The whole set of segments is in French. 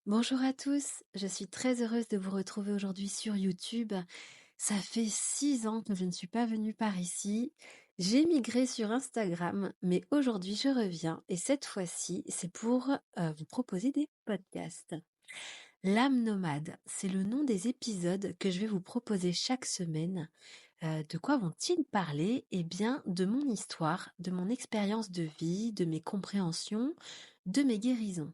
Bonjour à tous, je suis très heureuse de vous retrouver aujourd'hui sur YouTube. Ça fait 6 ans que je ne suis pas venue par ici. J'ai migré sur Instagram, mais aujourd'hui je reviens et cette fois-ci c'est pour vous proposer des podcasts. L'âme nomade, c'est le nom des épisodes que je vais vous proposer chaque semaine. De quoi vont-ils parler? Eh bien, de mon histoire, de mon expérience de vie, de mes compréhensions, de mes guérisons.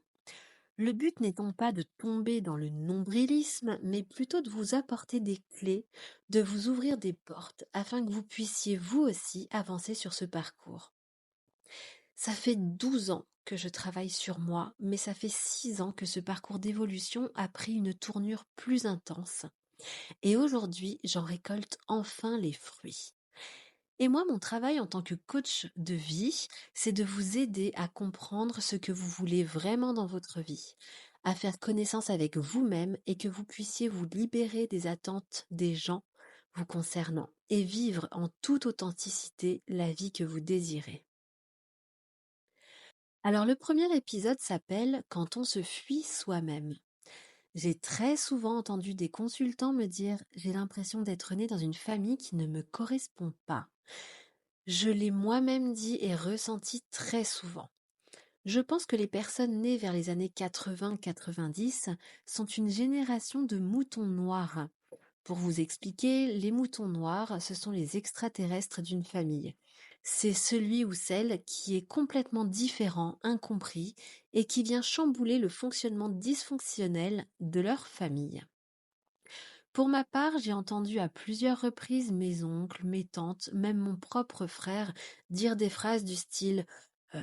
Le but n'étant pas de tomber dans le nombrilisme, mais plutôt de vous apporter des clés, de vous ouvrir des portes, afin que vous puissiez vous aussi avancer sur ce parcours. Ça fait 12 ans que je travaille sur moi, mais ça fait 6 ans que ce parcours d'évolution a pris une tournure plus intense. Et aujourd'hui, j'en récolte enfin les fruits. Et moi, mon travail en tant que coach de vie, c'est de vous aider à comprendre ce que vous voulez vraiment dans votre vie, à faire connaissance avec vous-même et que vous puissiez vous libérer des attentes des gens vous concernant et vivre en toute authenticité la vie que vous désirez. Alors le premier épisode s'appelle Quand on se fuit soi-même. J'ai très souvent entendu des consultants me dire j'ai l'impression d'être né dans une famille qui ne me correspond pas. Je l'ai moi-même dit et ressenti très souvent. Je pense que les personnes nées vers les années 80-90 sont une génération de moutons noirs. Pour vous expliquer, les moutons noirs, ce sont les extraterrestres d'une famille. C'est celui ou celle qui est complètement différent, incompris, et qui vient chambouler le fonctionnement dysfonctionnel de leur famille. Pour ma part, j'ai entendu à plusieurs reprises mes oncles, mes tantes, même mon propre frère dire des phrases du style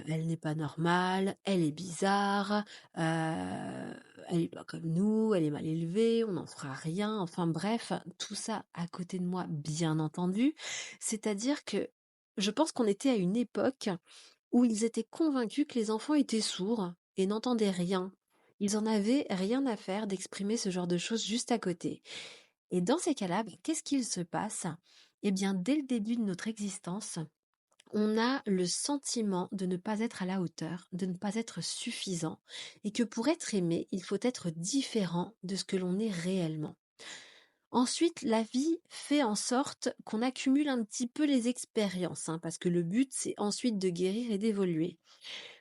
elle n'est pas normale, elle est bizarre, elle est pas comme nous, elle est mal élevée, on n'en fera rien, enfin bref, tout ça à côté de moi, bien entendu. C'est-à-dire que je pense qu'on était à une époque où ils étaient convaincus que les enfants étaient sourds et n'entendaient rien. Ils en avaient rien à faire d'exprimer ce genre de choses juste à côté. Et dans ces cas-là, qu'est-ce qu'il se passe? Eh bien, dès le début de notre existence, on a le sentiment de ne pas être à la hauteur, de ne pas être suffisant, et que pour être aimé, il faut être différent de ce que l'on est réellement. Ensuite, la vie fait en sorte qu'on accumule un petit peu les expériences, parce que le but, c'est ensuite de guérir et d'évoluer.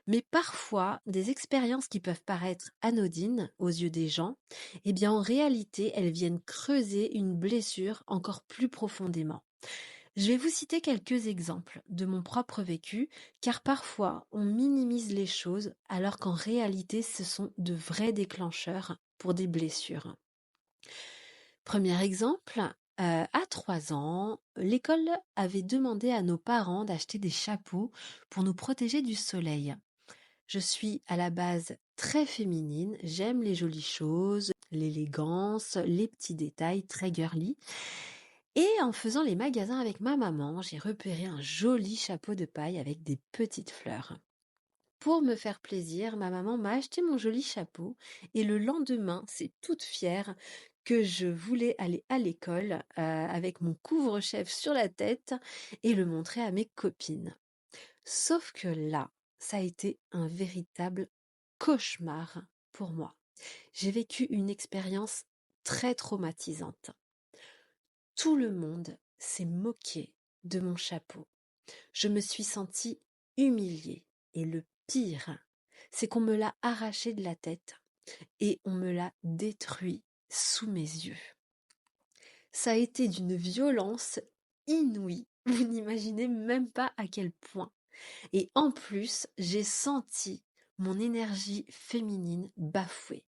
Mais parfois, des expériences qui peuvent paraître anodines aux yeux des gens, eh bien en réalité, elles viennent creuser une blessure encore plus profondément. Je vais vous citer quelques exemples de mon propre vécu, car parfois on minimise les choses alors qu'en réalité ce sont de vrais déclencheurs pour des blessures. Premier exemple, à 3 ans, l'école avait demandé à nos parents d'acheter des chapeaux pour nous protéger du soleil. Je suis à la base très féminine, j'aime les jolies choses, l'élégance, les petits détails très girly. Et en faisant les magasins avec ma maman, j'ai repéré un joli chapeau de paille avec des petites fleurs. Pour me faire plaisir, ma maman m'a acheté mon joli chapeau et le lendemain, c'est toute fière que je voulais aller à l'école avec mon couvre-chef sur la tête et le montrer à mes copines. Sauf que là, ça a été un véritable cauchemar pour moi. J'ai vécu une expérience très traumatisante. Tout le monde s'est moqué de mon chapeau. Je me suis sentie humiliée. Et le pire, c'est qu'on me l'a arraché de la tête et on me l'a détruit sous mes yeux. Ça a été d'une violence inouïe. Vous n'imaginez même pas à quel point. Et en plus, j'ai senti mon énergie féminine bafouée.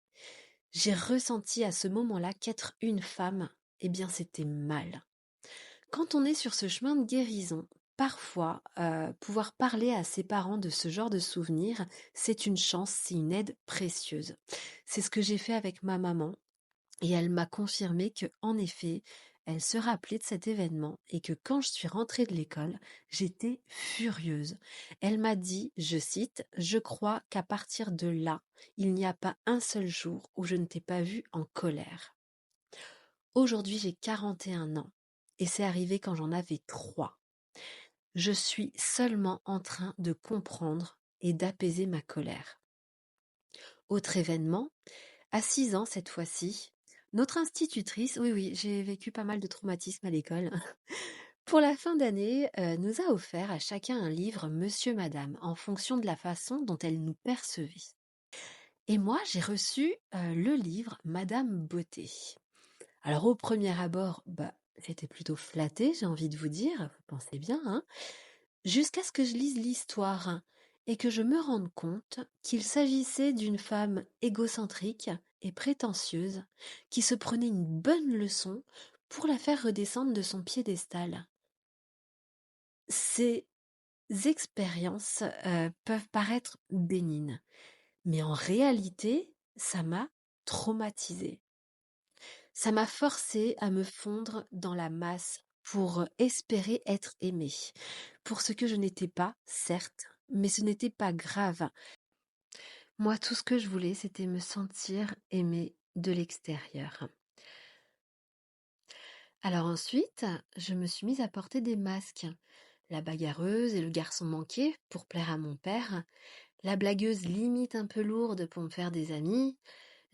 J'ai ressenti à ce moment-là qu'être une femme, eh bien c'était mal. Quand on est sur ce chemin de guérison, parfois, pouvoir parler à ses parents de ce genre de souvenirs, c'est une chance, c'est une aide précieuse. C'est ce que j'ai fait avec ma maman et elle m'a confirmé que, en effet, elle se rappelait de cet événement et que quand je suis rentrée de l'école, j'étais furieuse. Elle m'a dit, je cite, je crois qu'à partir de là, il n'y a pas un seul jour où je ne t'ai pas vue en colère. Aujourd'hui, j'ai 41 ans et c'est arrivé quand j'en avais 3. Je suis seulement en train de comprendre et d'apaiser ma colère. Autre événement, À 6 ans cette fois-ci, notre institutrice, oui, oui, j'ai vécu pas mal de traumatismes à l'école, pour la fin d'année, nous a offert à chacun un livre Monsieur Madame, en fonction de la façon dont elle nous percevait. Et moi, j'ai reçu le livre Madame Beauté. Alors au premier abord, bah, j'étais plutôt flattée, j'ai envie de vous dire, vous pensez bien, hein, jusqu'à ce que je lise l'histoire et que je me rende compte qu'il s'agissait d'une femme égocentrique et prétentieuse qui se prenait une bonne leçon pour la faire redescendre de son piédestal. Ces expériences peuvent paraître bénignes, mais en réalité, ça m'a traumatisée. Ça m'a forcée à me fondre dans la masse pour espérer être aimée, pour ce que je n'étais pas, certes, mais ce n'était pas grave. Moi, tout ce que je voulais, c'était me sentir aimée de l'extérieur. Alors ensuite, je me suis mise à porter des masques. La bagarreuse et le garçon manqué pour plaire à mon père, la blagueuse limite un peu lourde pour me faire des amis,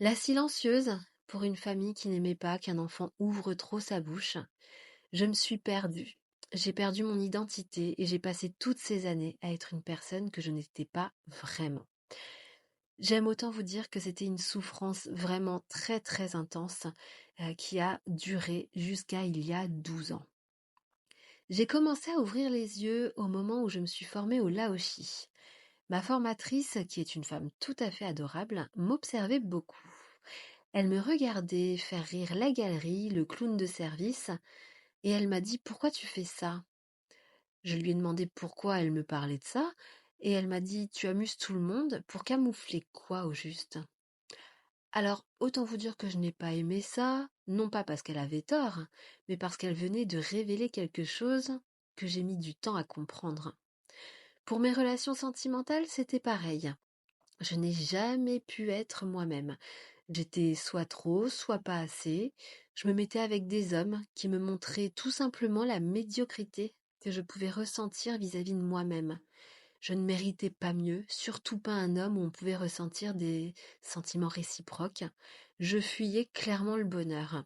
la silencieuse pour une famille qui n'aimait pas qu'un enfant ouvre trop sa bouche. Je me suis perdue. J'ai perdu mon identité et j'ai passé toutes ces années à être une personne que je n'étais pas vraiment. J'aime autant vous dire que c'était une souffrance vraiment très très intense qui a duré jusqu'à il y a 12 ans. J'ai commencé à ouvrir les yeux au moment où je me suis formée au Laoshi. Ma formatrice, qui est une femme tout à fait adorable, m'observait beaucoup. Elle me regardait faire rire la galerie, le clown de service, et elle m'a dit: «Pourquoi tu fais ça?» Je lui ai demandé pourquoi elle me parlait de ça, et elle m'a dit: «Tu amuses tout le monde, pour camoufler quoi au juste?» Alors, autant vous dire que je n'ai pas aimé ça, non pas parce qu'elle avait tort, mais parce qu'elle venait de révéler quelque chose que j'ai mis du temps à comprendre. Pour mes relations sentimentales, c'était pareil. Je n'ai jamais pu être moi-même. J'étais soit trop, soit pas assez. Je me mettais avec des hommes qui me montraient tout simplement la médiocrité que je pouvais ressentir vis-à-vis de moi-même. Je ne méritais pas mieux, surtout pas un homme où on pouvait ressentir des sentiments réciproques. Je fuyais clairement le bonheur.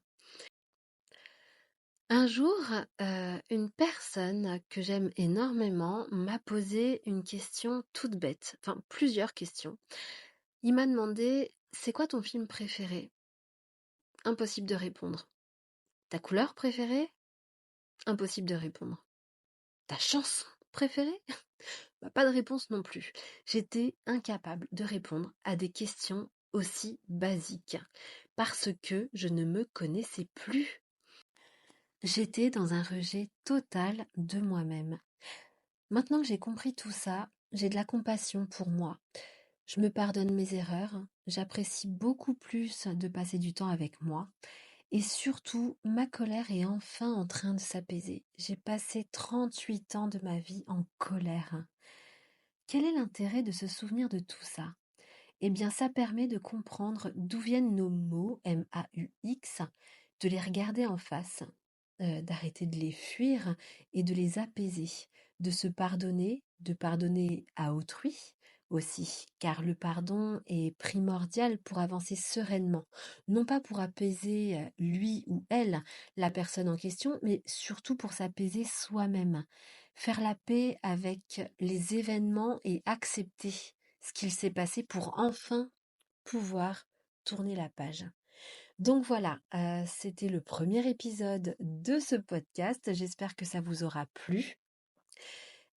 Un jour, une personne que j'aime énormément m'a posé une question toute bête, enfin plusieurs questions. Il m'a demandé: «C'est quoi ton film préféré?» Impossible de répondre. «Ta couleur préférée?» Impossible de répondre. «Ta chanson préférée?» Bah, pas de réponse non plus. J'étais incapable de répondre à des questions aussi basiques, parce que je ne me connaissais plus. J'étais dans un rejet total de moi-même. Maintenant que j'ai compris tout ça, j'ai de la compassion pour moi. Je me pardonne mes erreurs, j'apprécie beaucoup plus de passer du temps avec moi. Et surtout, ma colère est enfin en train de s'apaiser. J'ai passé 38 ans de ma vie en colère. Quel est l'intérêt de se souvenir de tout ça? Eh bien, ça permet de comprendre d'où viennent nos mots, M-A-U-X, de les regarder en face, d'arrêter de les fuir et de les apaiser, de se pardonner, de pardonner à autrui aussi, car le pardon est primordial pour avancer sereinement, non pas pour apaiser lui ou elle, la personne en question, mais surtout pour s'apaiser soi-même, faire la paix avec les événements et accepter ce qu'il s'est passé pour enfin pouvoir tourner la page. Donc voilà, c'était le premier épisode de ce podcast. J'espère que ça vous aura plu.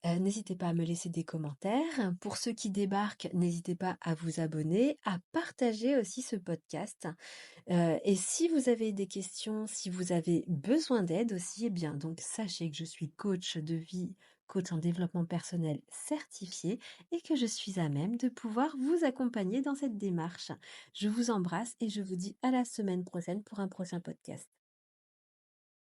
N'hésitez pas à me laisser des commentaires. Pour ceux qui débarquent, n'hésitez pas à vous abonner, à partager aussi ce podcast. Et si vous avez des questions, si vous avez besoin d'aide aussi, eh bien donc sachez que je suis coach de vie, coach en développement personnel certifié et que je suis à même de pouvoir vous accompagner dans cette démarche. Je vous embrasse et je vous dis à la semaine prochaine pour un prochain podcast.